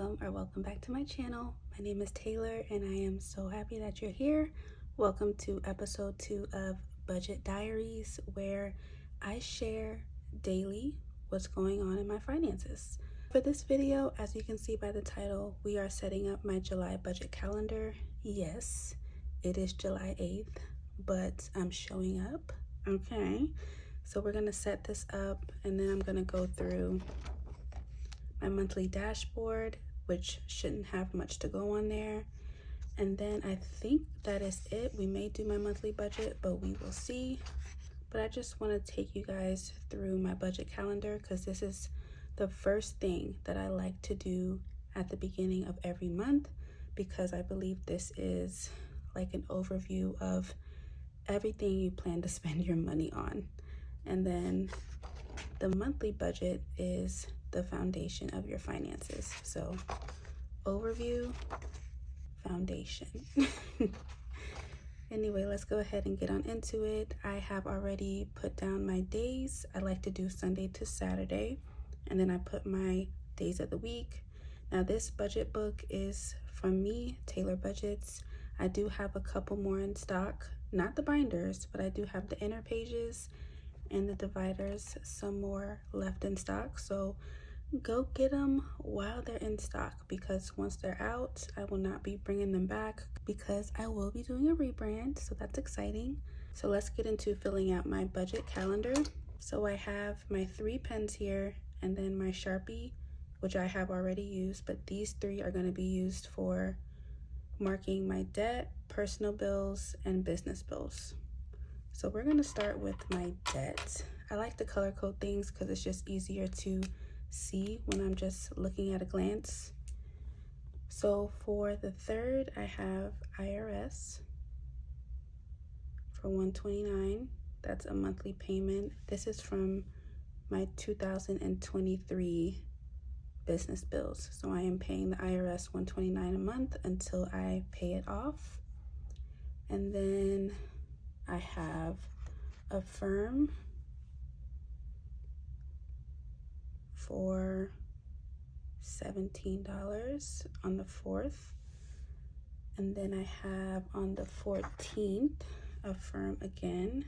welcome back to my channel. My name is Taylor and I am so happy that you're here. Welcome to episode 2 of Budget Diaries, where I share daily what's going on in my finances. For this video, as you can see by the title, we are setting up my July budget calendar. Yes, it is July 8th, but I'm showing up. Okay, so we're gonna set this up and then I'm gonna go through my monthly dashboard, which shouldn't have much to go on there. And then I think that is it. We may do my monthly budget, but we will see. But I just want to take you guys through my budget calendar because this is the first thing that I like to do at the beginning of every month, because I believe this is like an overview of everything you plan to spend your money on. And then the monthly budget is the foundation of your finances. So overview, foundation. Anyway, let's go ahead and get on into it. I have already put down my days. I like to do Sunday to Saturday, and then I put my days of the week. Now this budget book is from me, Taylor Budgets. I do have a couple more in stock, not the binders, but I do have the inner pages and the dividers, some more left in stock. So go get them while they're in stock, because once they're out, I will not be bringing them back because I will be doing a rebrand. So that's exciting. So let's get into filling out my budget calendar. So I have my 3 pens here and then my Sharpie, which I have already used, but these 3 are going to be used for marking my debt, personal bills, and business bills. So we're going to start with my debt. I like to color code things because it's just easier to see when I'm just looking at a glance. So for the 3rd, I have IRS for $129. That's a monthly payment. This is from my 2023 business bills. So I am paying the IRS $129 a month until I pay it off. And then I have a firm for $17 on the 4th. And then I have on the 14th a firm again.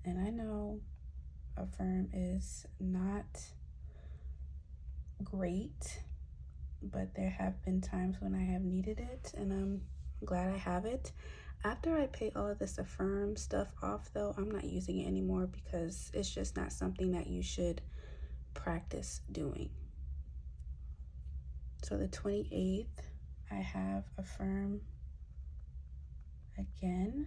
And I know a firm is not great, but there have been times when I have needed it, and I'm glad I have it. After I pay all of this Affirm stuff off, though, I'm not using it anymore because it's just not something that you should practice doing. So the 28th, I have Affirm again,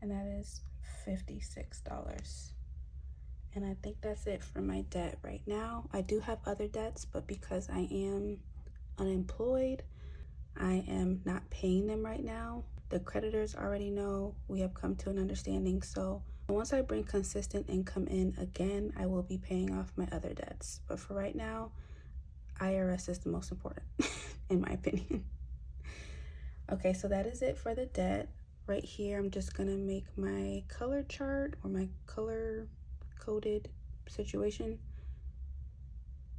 and that is $56. And I think that's it for my debt right now. I do have other debts, but because I am unemployed, I am not paying them right now. The creditors already know. We have come to an understanding. So once I bring consistent income in again, I will be paying off my other debts. But for right now, IRS is the most important, in my opinion. Okay, so that is it for the debt. Right here, I'm just gonna make my color chart or my color coded situation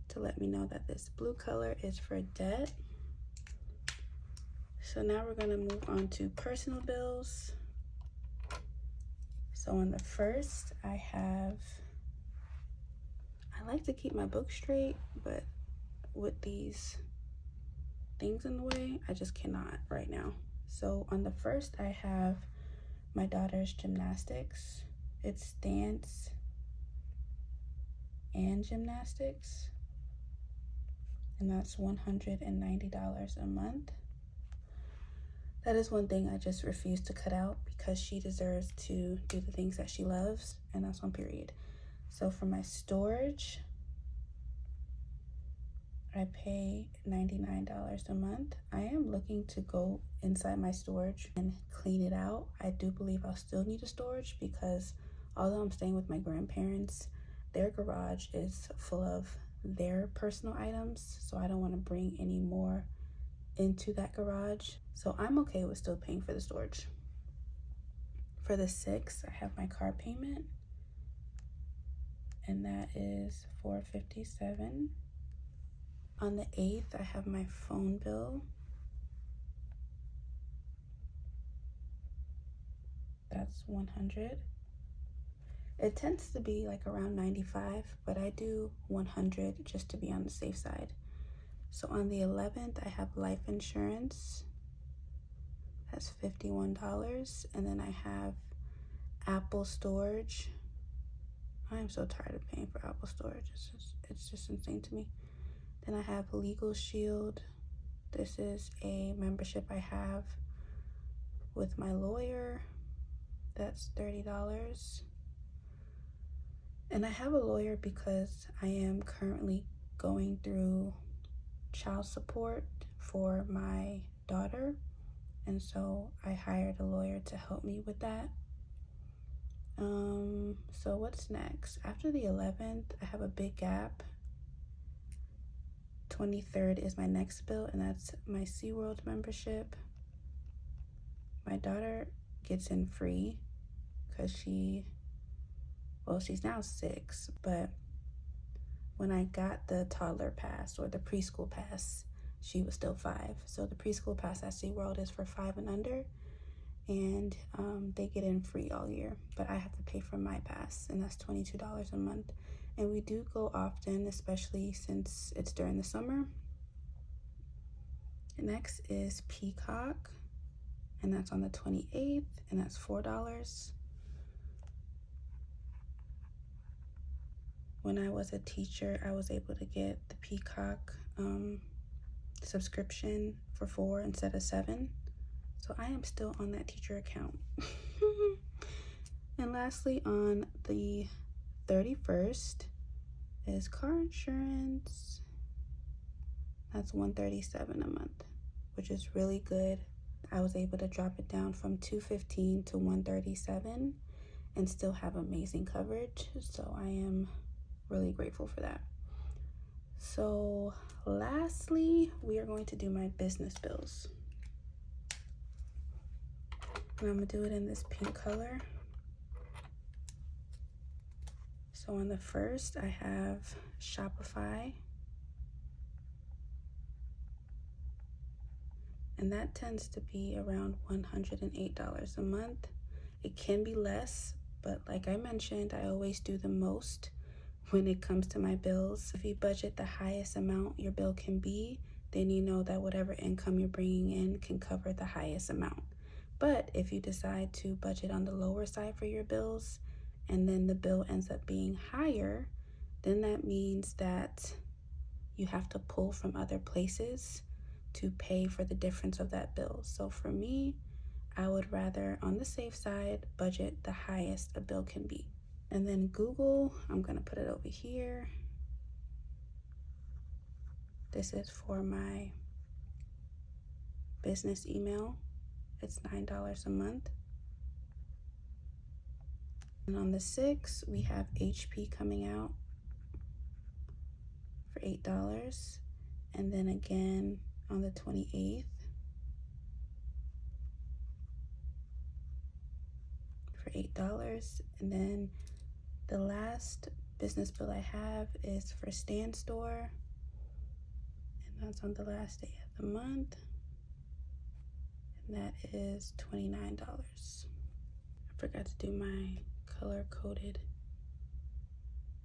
to let me know that this blue color is for debt. So now we're going to move on to personal bills. So on the 1st, I like to keep my book straight, but with these things in the way, I just cannot right now. So on the 1st, I have my daughter's gymnastics. It's dance and gymnastics, and that's $190 a month. That is one thing I just refuse to cut out because she deserves to do the things that she loves, and that's on period. So for my storage, I pay $99 a month. I am looking to go inside my storage and clean it out. I do believe I'll still need a storage because although I'm staying with my grandparents, their garage is full of their personal items, so I don't want to bring any more into that garage. So I'm okay with still paying for the storage. For the 6th, I have my car payment, and that is $457. On the 8th, I have my phone bill. That's $100. It tends to be like around $95, but I do $100 just to be on the safe side. So on the 11th, I have life insurance. That's $51. And then I have Apple storage. I am so tired of paying for Apple storage. It's just insane to me. Then I have Legal Shield. This is a membership I have with my lawyer. That's $30. And I have a lawyer because I am currently going through child support for my daughter. And so I hired a lawyer to help me with that. So what's next? After the 11th, I have a big gap. 23rd is my next bill, and that's my SeaWorld membership. My daughter gets in free because she's now 6, but when I got the toddler pass or the preschool pass, she was still 5. So the preschool pass at SeaWorld is for 5 and under, and they get in free all year, but I have to pay for my pass, and that's $22 a month. And we do go often, especially since it's during the summer. Next is Peacock, and that's on the 28th, and that's $4. When I was a teacher, I was able to get the Peacock subscription for $4 instead of $7. So I am still on that teacher account. And lastly, on the 31st is car insurance. That's $137 a month, which is really good. I was able to drop it down from $215 to $137 and still have amazing coverage. So I am really grateful for that. So lastly, we are going to do my business bills. And I'm gonna do it in this pink color. So on the first, I have Shopify. And that tends to be around $108 a month. It can be less, but like I mentioned, I always do the most when it comes to my bills. If you budget the highest amount your bill can be, then you know that whatever income you're bringing in can cover the highest amount. But if you decide to budget on the lower side for your bills, and then the bill ends up being higher, then that means that you have to pull from other places to pay for the difference of that bill. So for me, I would rather, on the safe side, budget the highest a bill can be. And then Google, I'm gonna put it over here. This is for my business email. It's $9 a month. And on the 6th, we have HP coming out for $8. And then again on the 28th for $8. And then the last business bill I have is for Stand Store, and that's on the last day of the month, and that is $29. I forgot to do my color-coded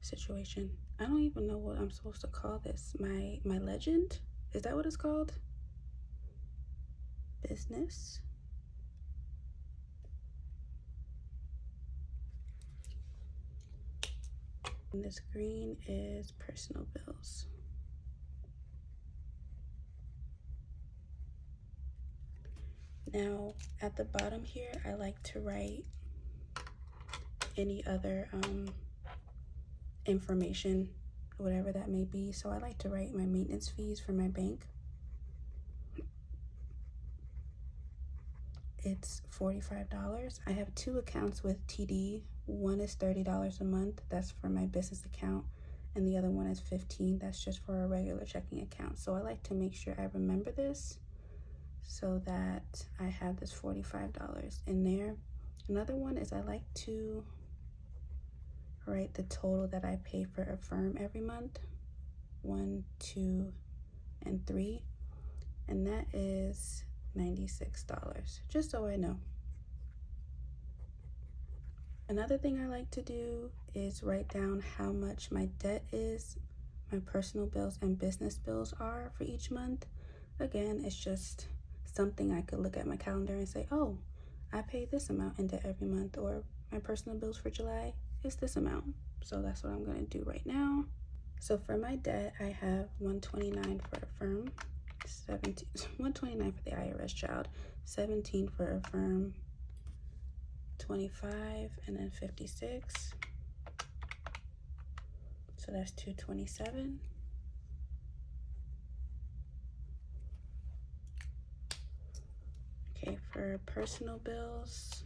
situation. I don't even know what I'm supposed to call this. My legend? Is that what it's called? Business. And this green is personal bills. Now, at the bottom here, I like to write any other information, whatever that may be. So I like to write my maintenance fees for my bank. It's $45. I have 2 accounts with TD. One is $30 a month. That's for my business account. And the other one is $15. That's just for a regular checking account. So I like to make sure I remember this so that I have this $45 in there. Another one is I like to write the total that I pay for Affirm every month, 1, 2, and 3, and that is $96, just so I know. Another thing I like to do is write down how much my debt is, my personal bills and business bills are for each month. Again, it's just something I could look at my calendar and say, oh, I pay this amount in debt every month, or my personal bills for July is this amount. So that's what I'm going to do right now. So for my debt, I have $129 for Affirm, 17, $129 for the IRS child, 17 for Affirm, 25, and then 56. So that's 227. Okay, for personal bills,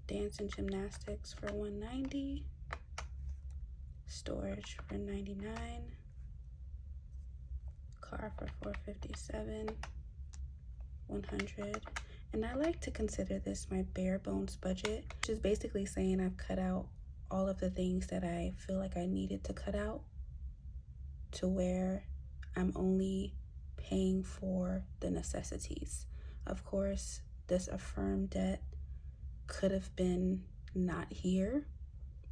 dance and gymnastics for 190, storage for 99, car for 457, 100. And I like to consider this my bare bones budget, which is basically saying I've cut out all of the things that I feel like I needed to cut out, to where I'm only paying for the necessities. Of course, this Affirm debt could have been not here,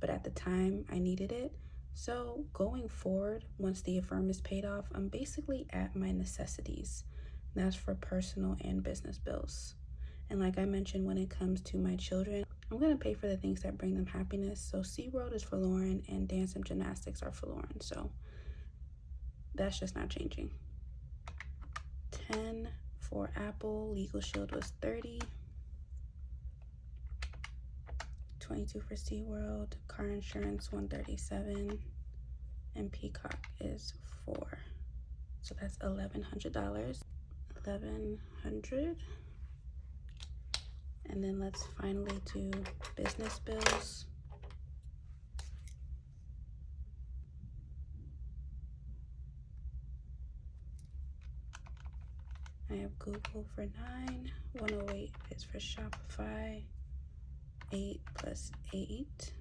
but at the time I needed it. So going forward, once the Affirm is paid off, I'm basically at my necessities. And that's for personal and business bills. And like I mentioned, when it comes to my children, I'm gonna pay for the things that bring them happiness. So SeaWorld is for Lauren and dance and gymnastics are for Lauren. So that's just not changing. 10 for Apple, Legal Shield was 30. 22 for SeaWorld, car insurance 137, and Peacock is 4. So that's $1,100. 1,100. And then let's finally do business bills. I have Google for 9, 108 is for Shopify, 8 plus 8,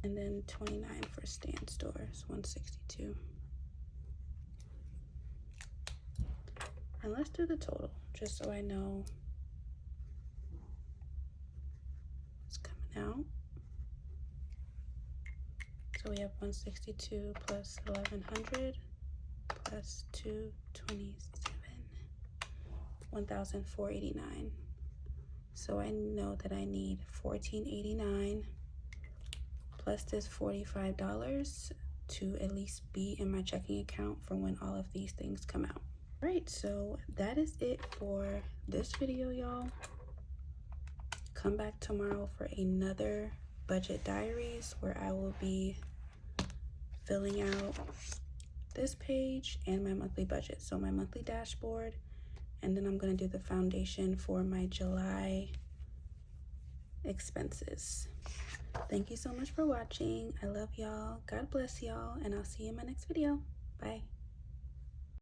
and then 29 for Stand Stores, 162. And let's do the total, just so I know what's coming out. So we have 162 plus 1,100 plus 227, 1,489. So I know that I need $1,489 plus this $45 to at least be in my checking account for when all of these things come out. All right, so that is it for this video, y'all. Come back tomorrow for another Budget Diaries, where I will be filling out this page and my monthly budget. So my monthly dashboard, and then I'm gonna do the foundation for my July expenses. Thank you so much for watching. I love y'all. God bless y'all, and I'll see you in my next video. Bye.